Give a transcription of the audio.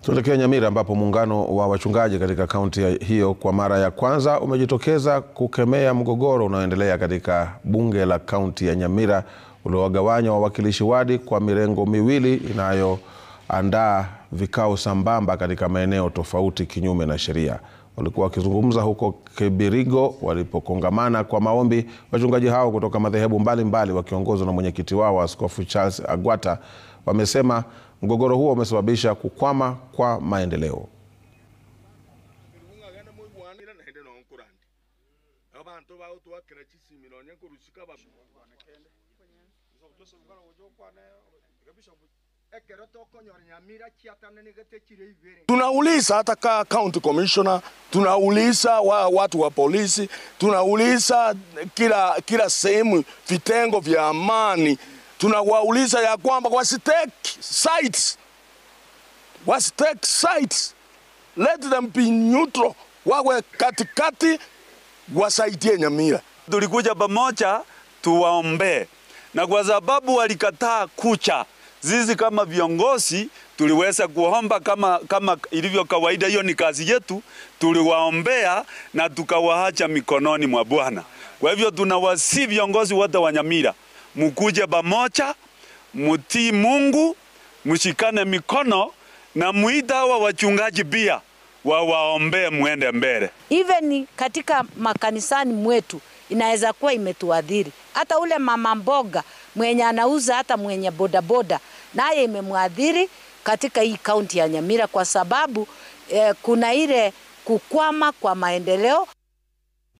Tuelekea Nyamira ambapo muungano wa wachungaji katika kaunti hiyo kwa mara ya kwanza umejitokeza kukemea mgogoro unaoendelea katika bunge la kaunti ya Nyamira uliowagawanya wawakilishi wadi kwa mirengo miwili inayoandaa vikao sambamba katika maeneo tofauti kinyume na sheria. Walikuwa wakizungumza huko Kibirigo walipokongamana kwa maombi. Wachungaji hao kutoka madhehebu mbalimbali wakiongozwa na mwenyekiti wao Askofu Charles Agwata wamesema mgogoro huo umesababisha kukwama kwa maendeleo. Tunauliza hata county commissioner, tunauliza watu wa polisi, tunauliza kila sehemu vitengo vya amani, tunawauliza ya kwamba wasitake sides, let them be neutral, wawe katikati, wasaidie Nyamira. Tulikuja pamoja tuwaombe, na kwa sababu walikataa kucha, sisi kama viongozi tuliweza kuomba kama ilivyo kawaida, hiyo ni kazi yetu, tuliwaombea na tukawaacha mikononi mwa Bwana. Kwa hivyo tunawasihi viongozi wote wa Nyamira, mkuje pamoja, mtii Mungu, mshikane mikono na muita wa wachungaji pia waombe muende mbele. Even katika makanisani mwetu inaweza kuwa imetuadhiri. Hata ule mama mboga mwenye anauza, hata mwenye bodaboda, naye imemwadhiri katika hii kaunti ya Nyamira kwa sababu kuna ile kukwama kwa maendeleo.